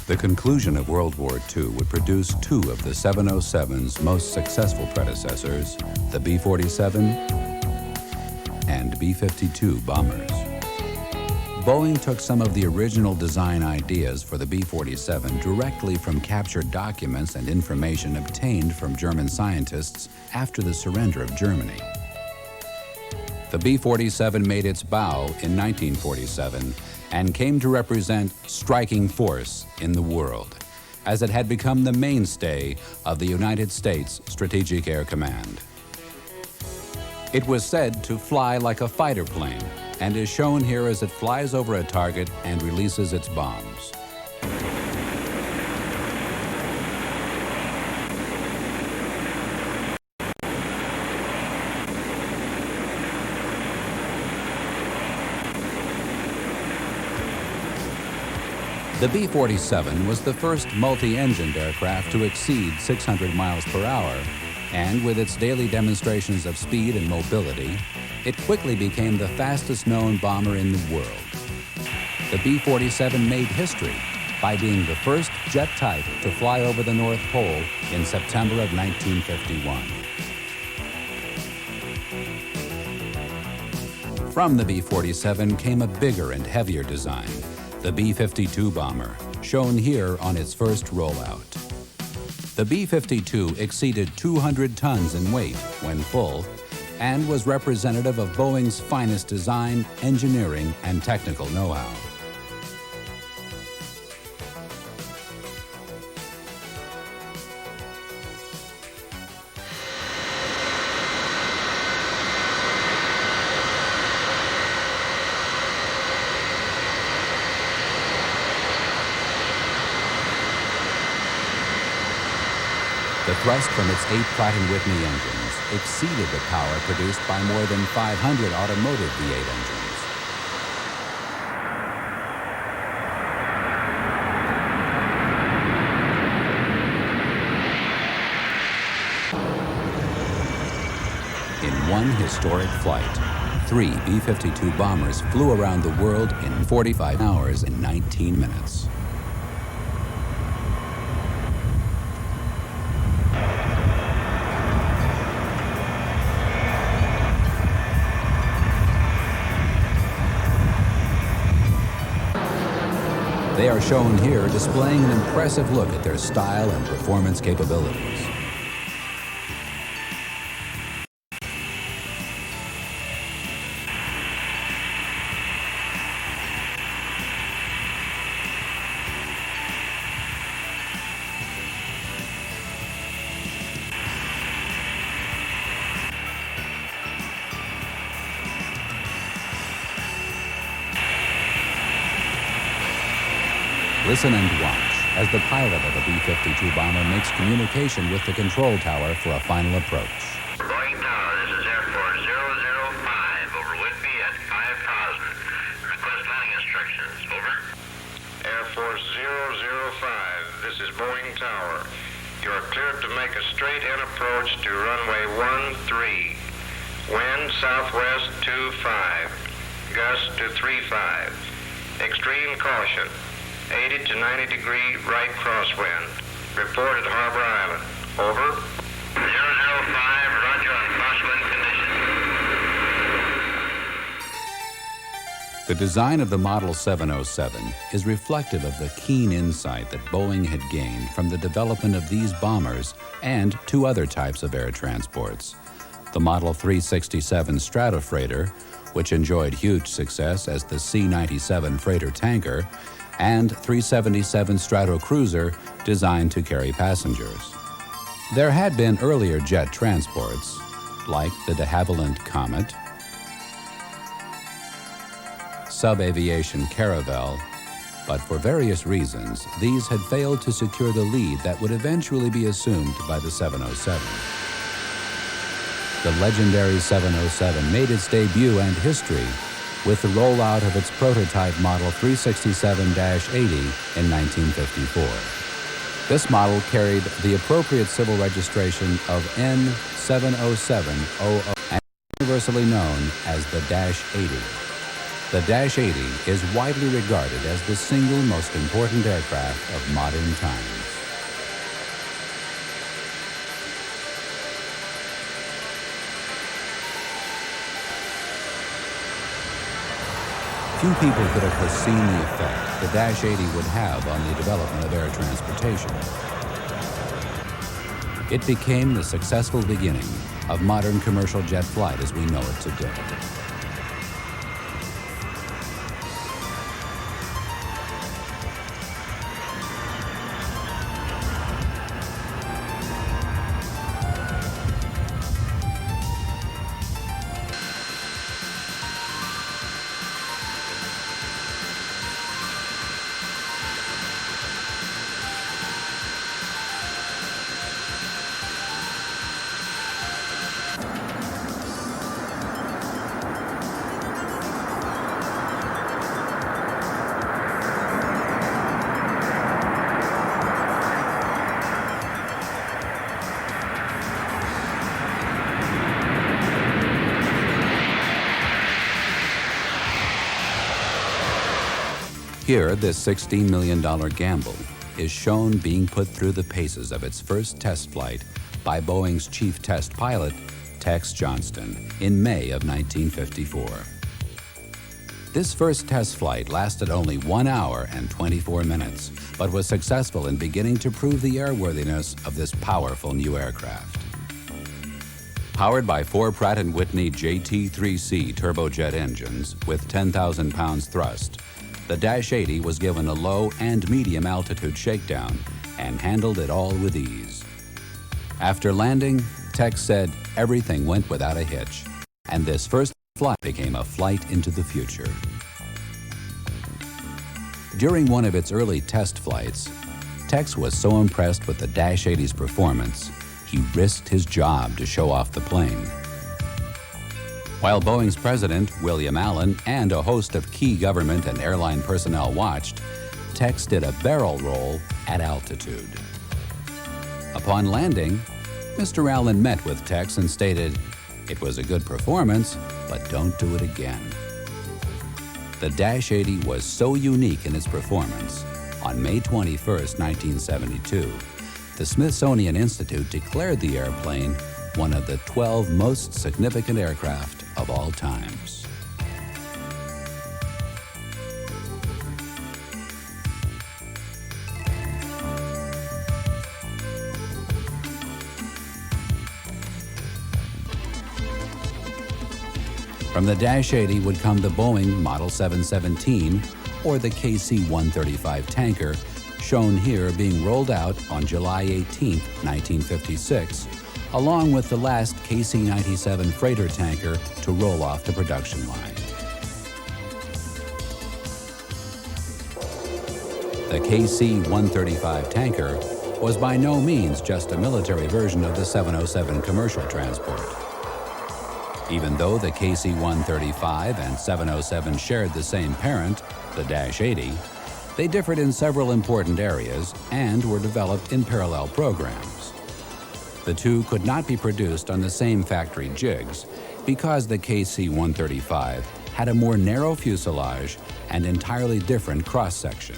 The conclusion of World War II would produce two of the 707's most successful predecessors, the B-47 and B-52 bombers. Boeing took some of the original design ideas for the B-47 directly from captured documents and information obtained from German scientists after the surrender of Germany. The B-47 made its bow in 1947 and came to represent striking force in the world, as it had become the mainstay of the United States Strategic Air Command. It was said to fly like a fighter plane, and is shown here as it flies over a target and releases its bombs. The B-47 was the first multi-engined aircraft to exceed 600 miles per hour, and with its daily demonstrations of speed and mobility, it quickly became the fastest known bomber in the world. The B-47 made history by being the first jet type to fly over the North Pole in September of 1951. From the B-47 came a bigger and heavier design, the B-52 bomber, shown here on its first rollout. The B-52 exceeded 200 tons in weight when full, and was representative of Boeing's finest design, engineering, and technical know-how. The thrust from its 8 Pratt & Whitney engines exceeded the power produced by more than 500 automotive V8 engines. In one historic flight, 3 B-52 bombers flew around the world in 45 hours and 19 minutes. They are shown here displaying an impressive look at their style and performance capabilities. Listen and watch as the pilot of the B-52 bomber makes communication with the control tower for a final approach. Boeing Tower, this is Air Force 005 over Whitby at 5,000. Request landing instructions, over. Air Force 005, this is Boeing Tower. You are cleared to make a straight-in approach to runway 13. Wind southwest 25, gust to 35. Extreme caution. 80 to 90 degree right crosswind. Report at Harbor Island. Over. 005, roger on crosswind condition. The design of the Model 707 is reflective of the keen insight that Boeing had gained from the development of these bombers and 2 other types of air transports. The Model 367 Stratofreighter, which enjoyed huge success as the C-97 freighter tanker, and 377 Stratocruiser designed to carry passengers. There had been earlier jet transports, like the de Havilland Comet, sub-aviation Caravel, but for various reasons, these had failed to secure the lead that would eventually be assumed by the 707. The legendary 707 made its debut and history with the rollout of its prototype Model 367-80 in 1954. This model carried the appropriate civil registration of N70700 and universally known as the -80. The Dash 80 is widely regarded as the single most important aircraft of modern times. Few people could have foreseen the effect the Dash 80 would have on the development of air transportation. It became the successful beginning of modern commercial jet flight as we know it today. Here, this $16 million gamble is shown being put through the paces of its first test flight by Boeing's chief test pilot, Tex Johnston, in May of 1954. This first test flight lasted only 1 hour and 24 minutes, but was successful in beginning to prove the airworthiness of this powerful new aircraft. Powered by 4 Pratt & Whitney JT3C turbojet engines with 10,000 pounds thrust, the Dash 80 was given a low and medium altitude shakedown and handled it all with ease. After landing, Tex said everything went without a hitch, and this first flight became a flight into the future. During one of its early test flights, Tex was so impressed with the Dash 80's performance, he risked his job to show off the plane. While Boeing's president, William Allen, and a host of key government and airline personnel watched, Tex did a barrel roll at altitude. Upon landing, Mr. Allen met with Tex and stated, "It was a good performance, but don't do it again." The Dash 80 was so unique in its performance, on May 21, 1972, the Smithsonian Institute declared the airplane one of the 12 most significant aircraft of all times. From the Dash 80 would come the Boeing Model 717, or the KC-135 tanker, shown here being rolled out on July 18, 1956, along with the last KC-97 freighter tanker to roll off the production line. The KC-135 tanker was by no means just a military version of the 707 commercial transport. Even though the KC-135 and 707 shared the same parent, the Dash 80, they differed in several important areas and were developed in parallel programs. The two could not be produced on the same factory jigs because the KC-135 had a more narrow fuselage and entirely different cross-section.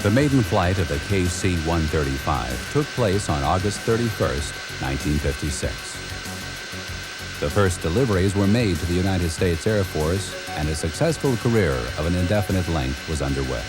The maiden flight of the KC-135 took place on August 31, 1956. The first deliveries were made to the United States Air Force, and a successful career of an indefinite length was underway.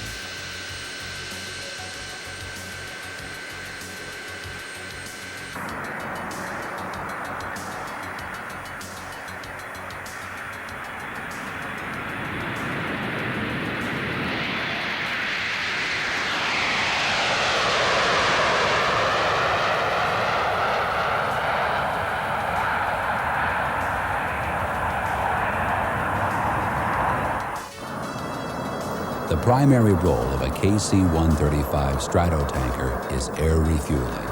The primary role of a KC-135 stratotanker is air refueling.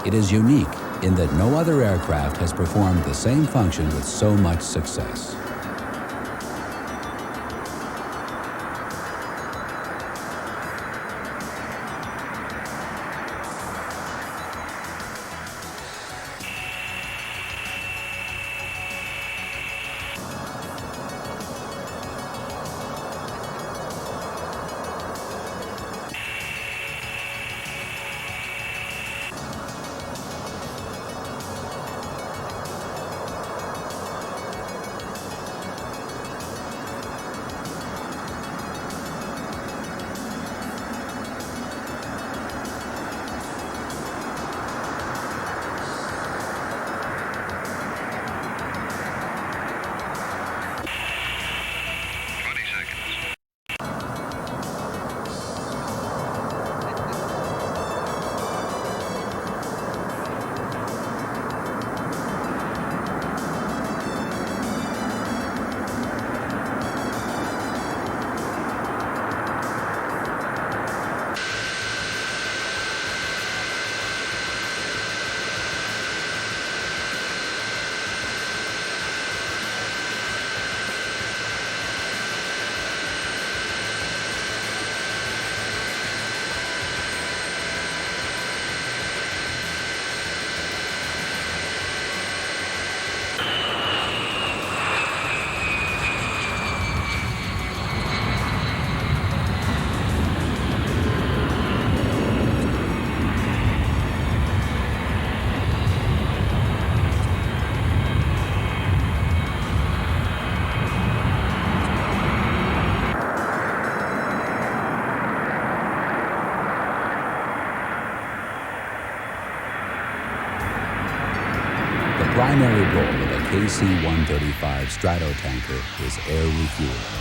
It is unique in that no other aircraft has performed the same function with so much success. The primary role of a KC-135 Stratotanker is air refueling.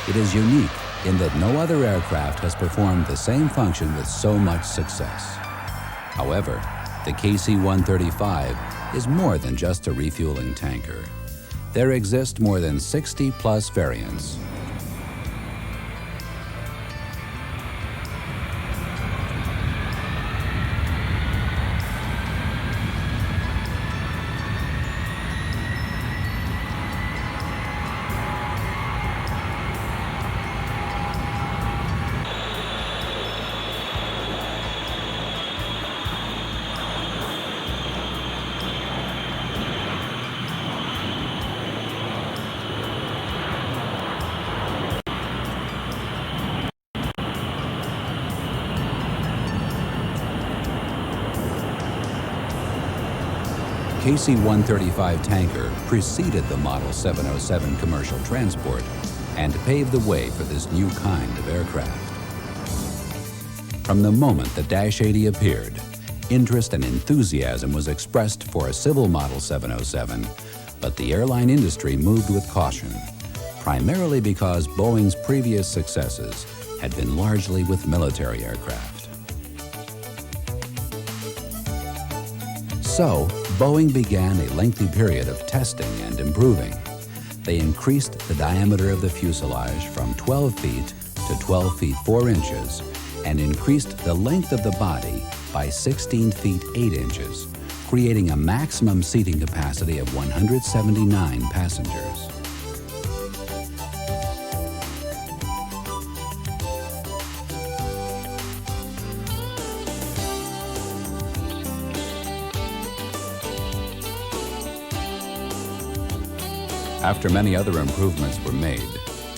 It is unique in that no other aircraft has performed the same function with so much success. However, the KC-135 is more than just a refueling tanker. There exist more than 60+ variants. KC-135 tanker preceded the Model 707 commercial transport and paved the way for this new kind of aircraft. From the moment the Dash 80 appeared, interest and enthusiasm was expressed for a civil Model 707, but the airline industry moved with caution, primarily because Boeing's previous successes had been largely with military aircraft. So, Boeing began a lengthy period of testing and improving. They increased the diameter of the fuselage from 12 feet to 12 feet 4 inches and increased the length of the body by 16 feet 8 inches, creating a maximum seating capacity of 179 passengers. After many other improvements were made,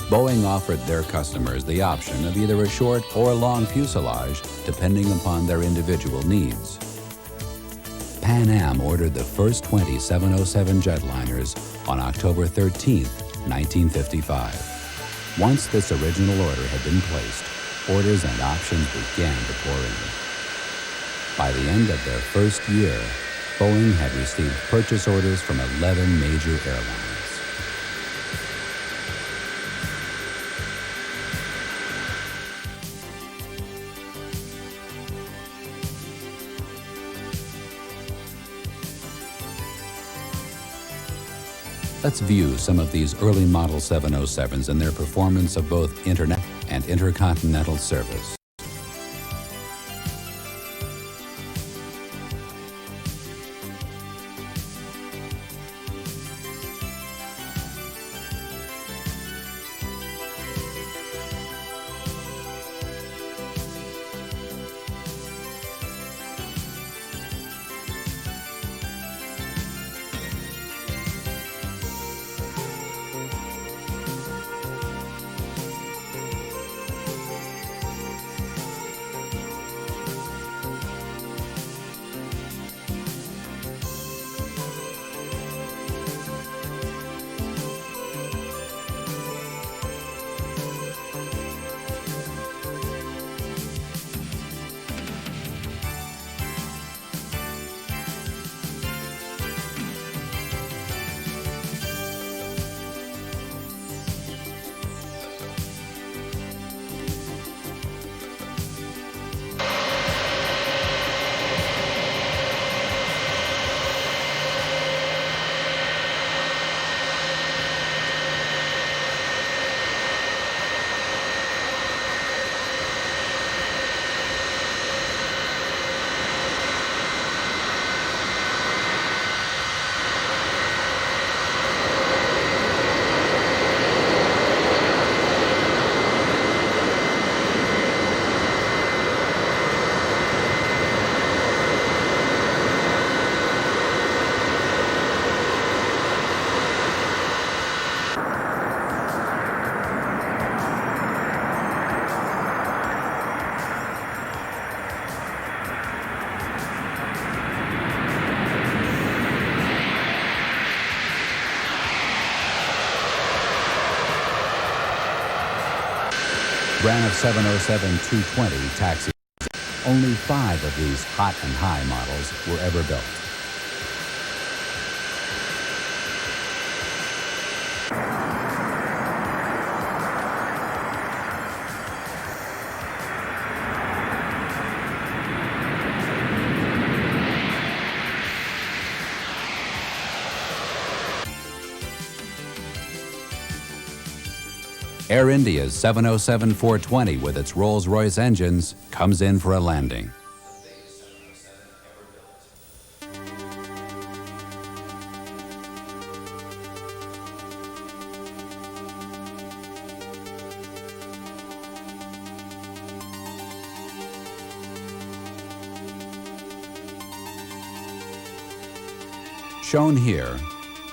Boeing offered their customers the option of either a short or long fuselage, depending upon their individual needs. Pan Am ordered the first 20 707 jetliners on October 13, 1955. Once this original order had been placed, orders and options began to pour in. By the end of their first year, Boeing had received purchase orders from 11 major airlines. Let's view some of these early Model 707s and their performance of both internet and intercontinental service. Braniff 707-220 taxis. Only 5 of these hot and high models were ever built. Air India's 707-420 with its Rolls-Royce engines comes in for a landing. Shown here,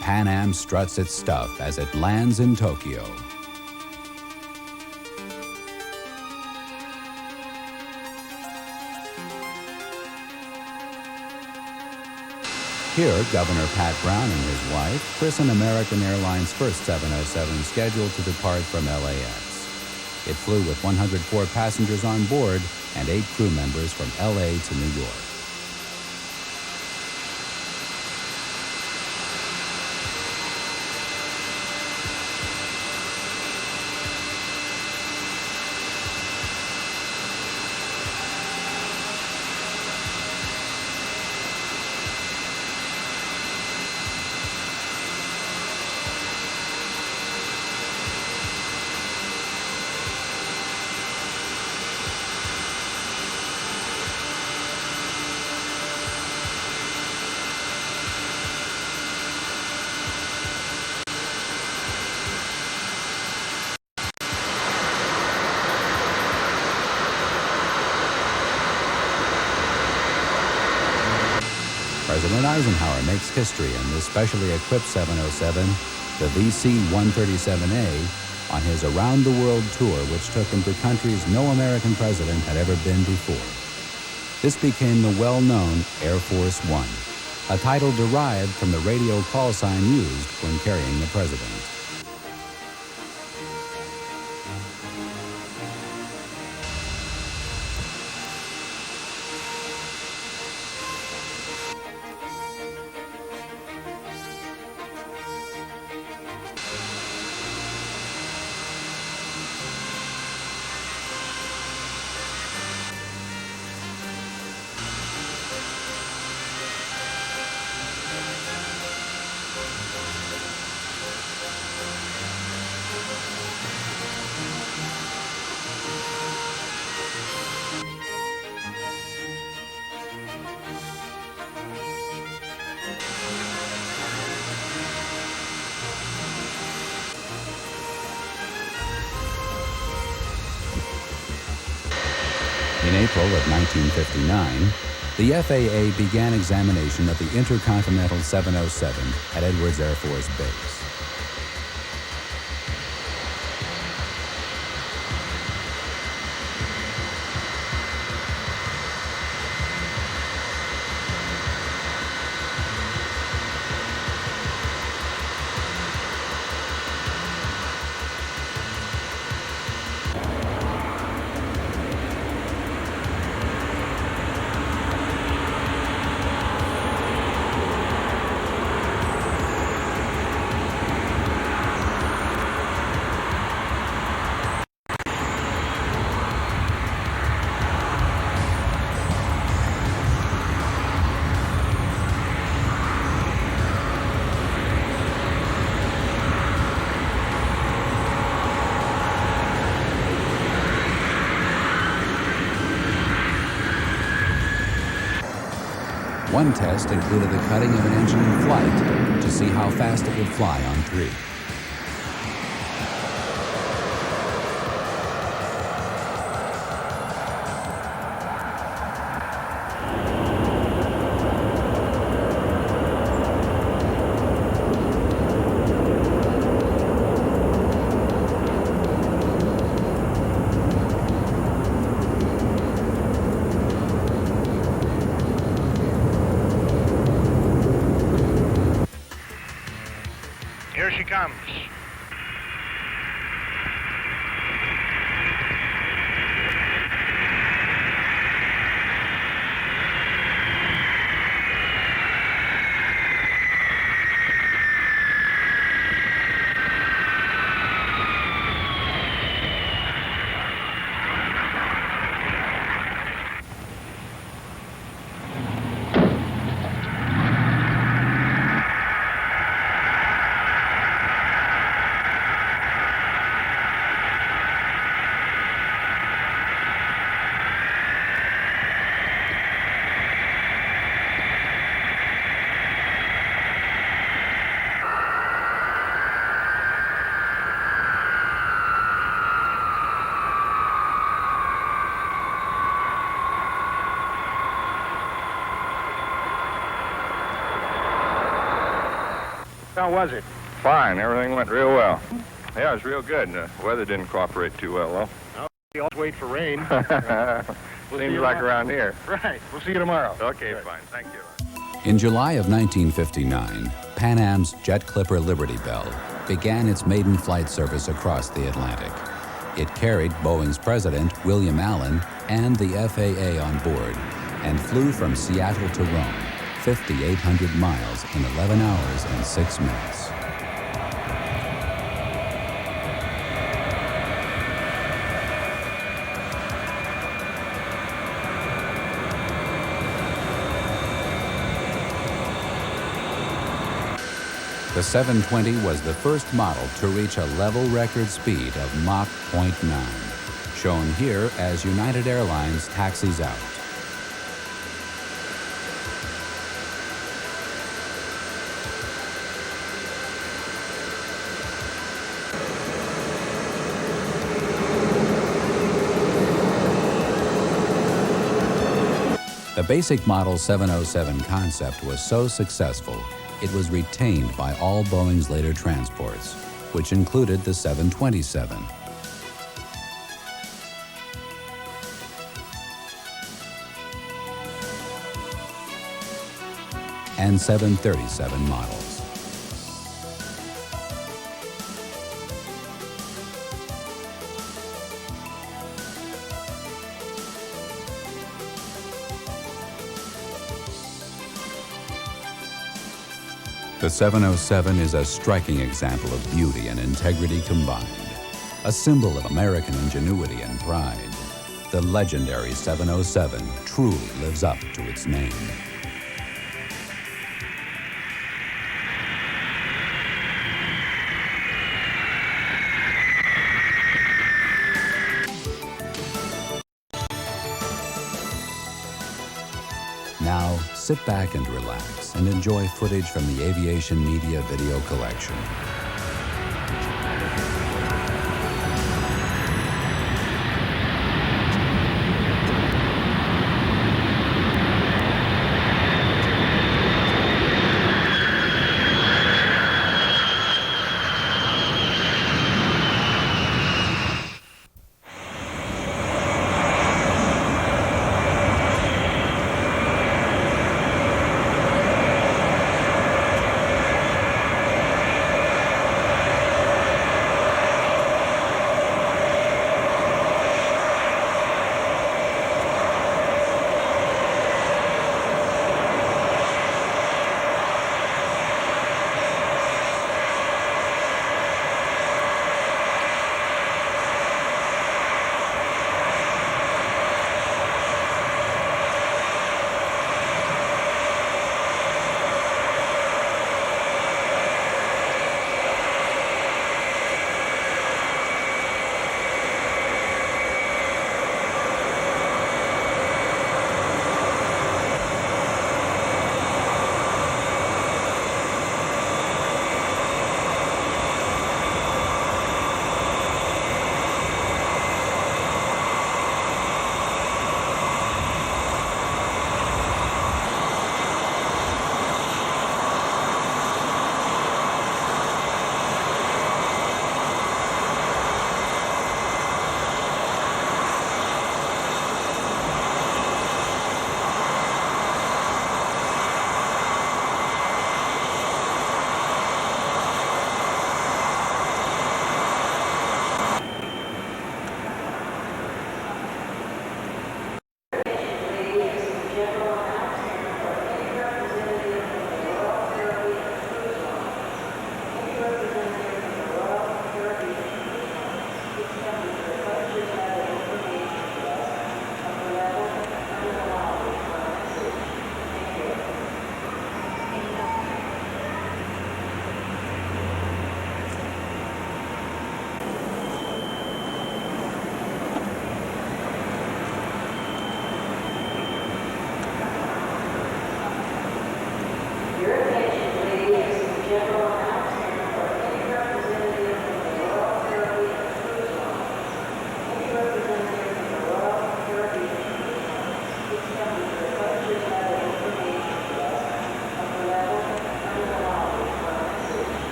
Pan Am struts its stuff as it lands in Tokyo. Here, Governor Pat Brown and his wife christen American Airlines' first 707 scheduled to depart from LAX. It flew with 104 passengers on board and 8 crew members from LA to New York. President Eisenhower makes history in this specially equipped 707, the VC-137A, on his around-the-world tour which took him to countries no American president had ever been before. This became the well-known Air Force One, a title derived from the radio call sign used when carrying the president. In April of 1959, the FAA began examination of the Intercontinental 707 at Edwards Air Force Base. One test included the cutting of an engine in flight to see how fast it would fly on 3. Here she comes. How was it? Fine. Everything went real well. Yeah, it was real good. The weather didn't cooperate too well, though. We always wait for rain. Seems like around here. Right. We'll see you tomorrow. Okay, fine. Thank you. In July of 1959, Pan Am's Jet Clipper Liberty Bell began its maiden flight service across the Atlantic. It carried Boeing's president, William Allen, and the FAA on board, and flew from Seattle to Rome, 5,800 miles in 11 hours and 6 minutes. The 720 was the first model to reach a level record speed of Mach 0.9, shown here as United Airlines taxis out. The basic Model 707 concept was so successful, it was retained by all Boeing's later transports, which included the 727. And 737 models. The 707 is a striking example of beauty and integrity combined, a symbol of American ingenuity and pride. The legendary 707 truly lives up to its name. Now, sit back and relax and enjoy footage from the Aviation Media Video Collection.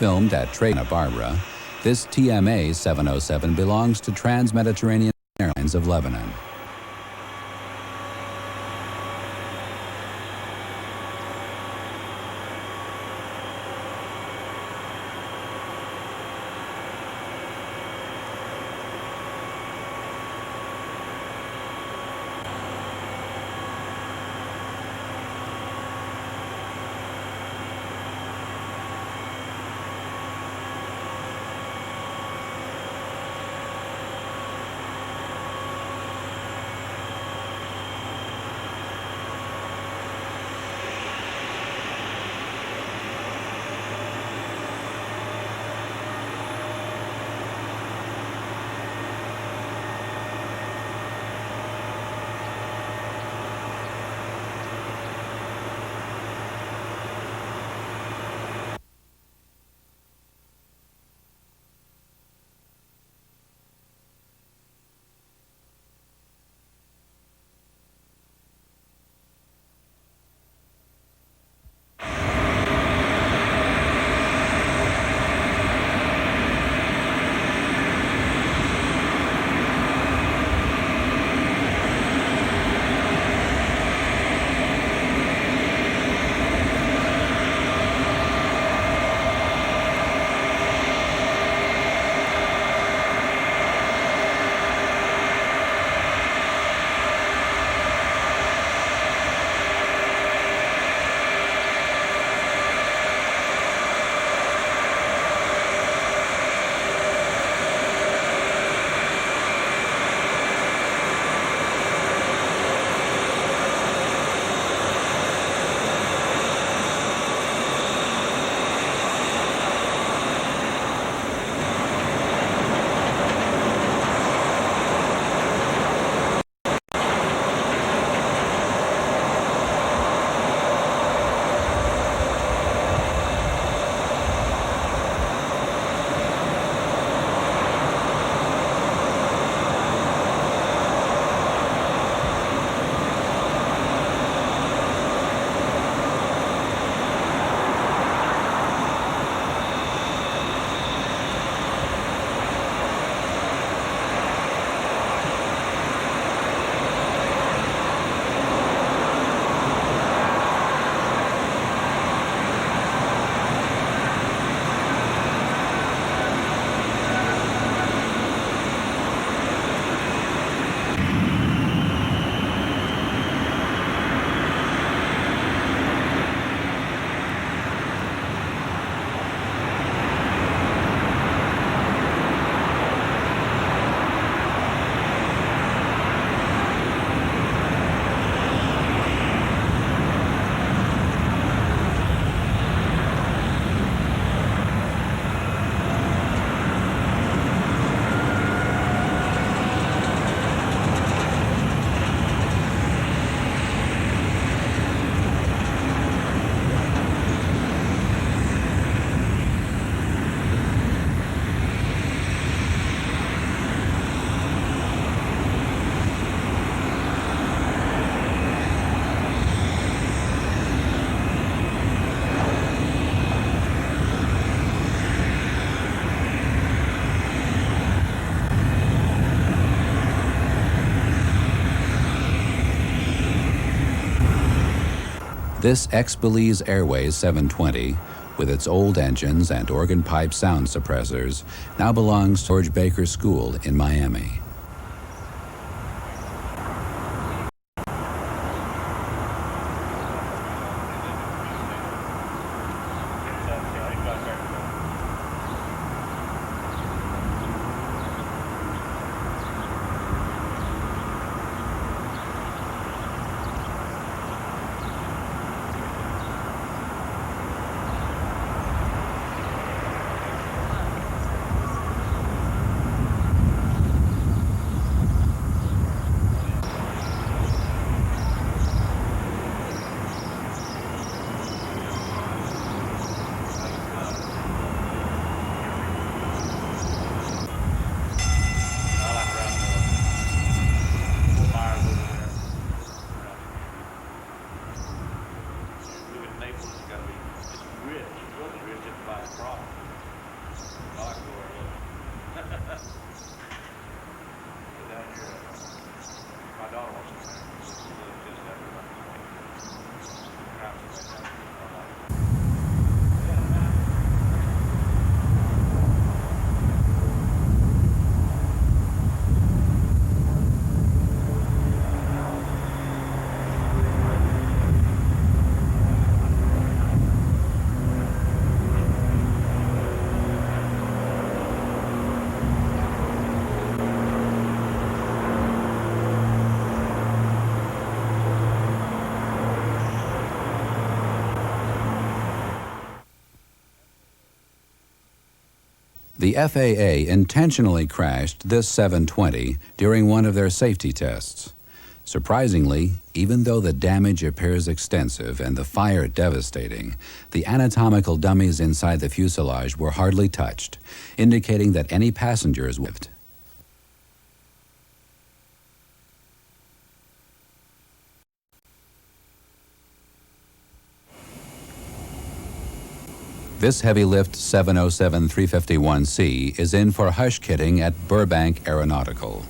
filmed at Santa Barbara, this TMA 707 belongs to Trans-Mediterranean Airlines of Lebanon. This ex-Belize Airways 720, with its old engines and organ pipe sound suppressors, now belongs to George Baker School in Miami. daughter wants to just The FAA intentionally crashed this 720 during one of their safety tests. Surprisingly, even though the damage appears extensive and the fire devastating, the anatomical dummies inside the fuselage were hardly touched, indicating that any passengers lived. This heavy-lift 707-351C is in for hush kitting at Burbank Aeronautical.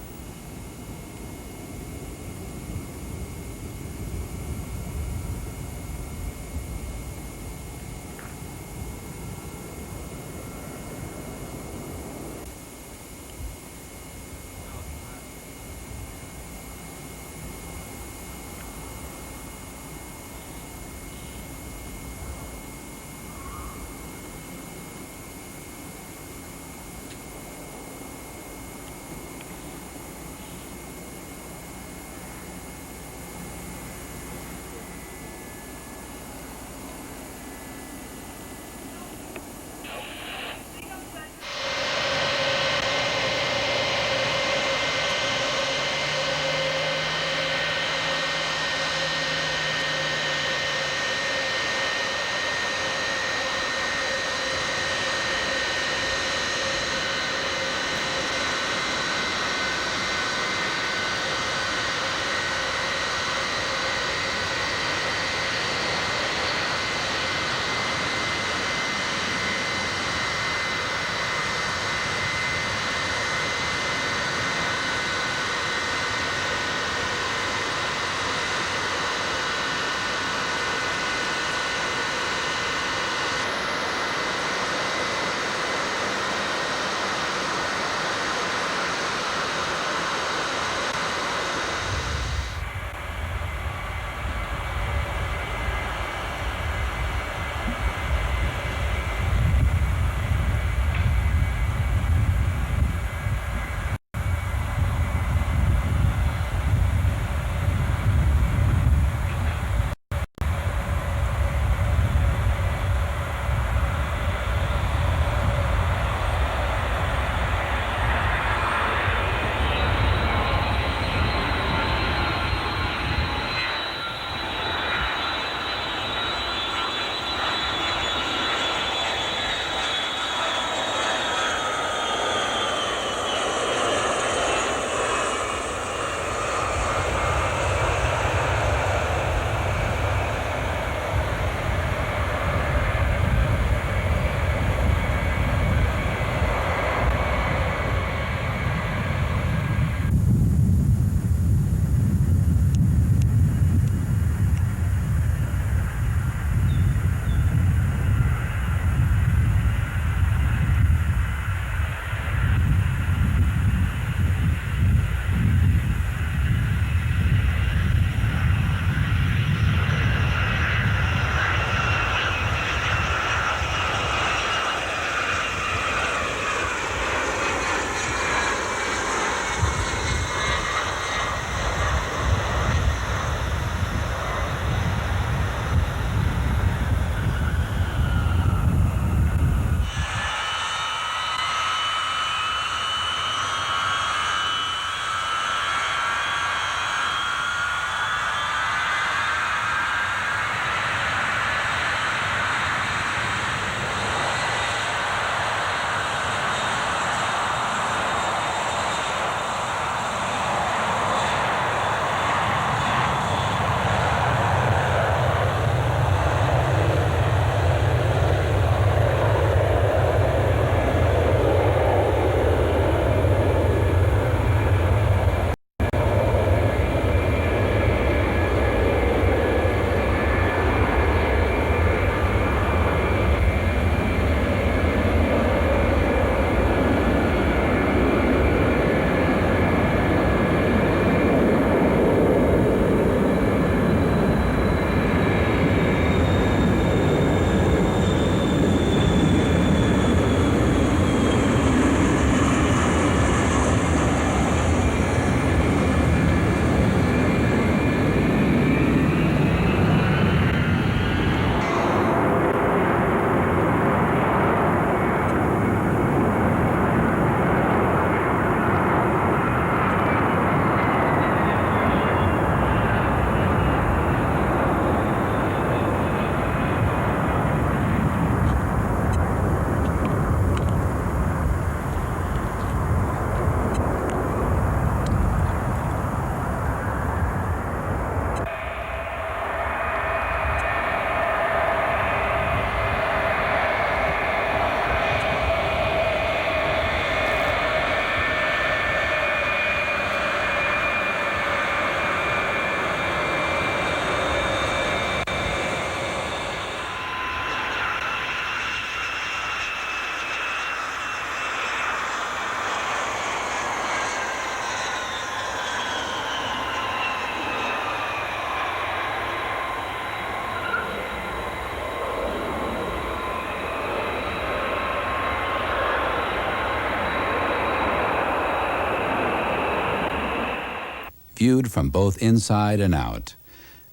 viewed from both inside and out.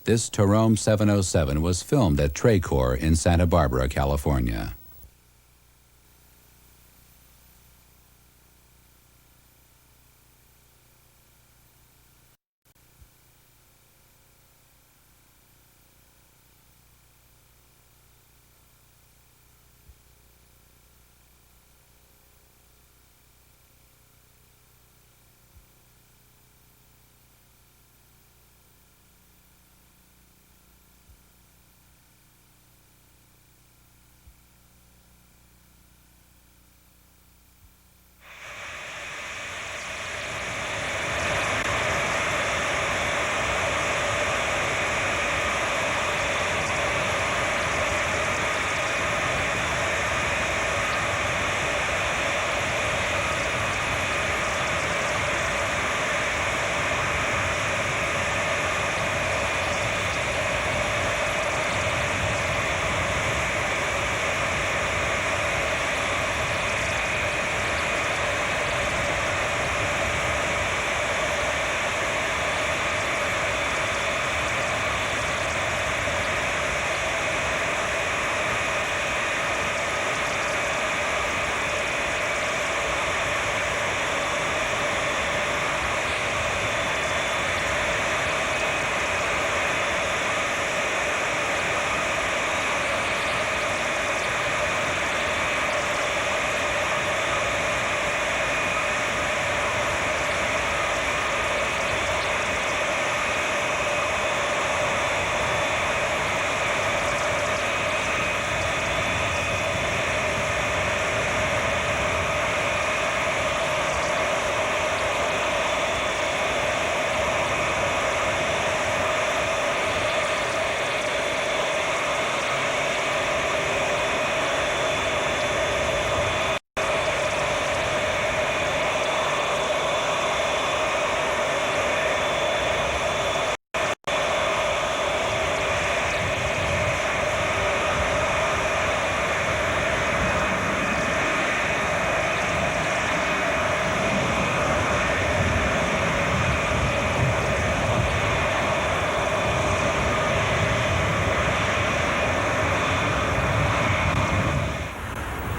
This Terome 707 was filmed at Tracor in Santa Barbara, California.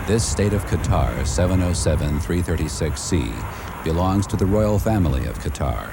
This State of Qatar 707-336C belongs to the royal family of Qatar.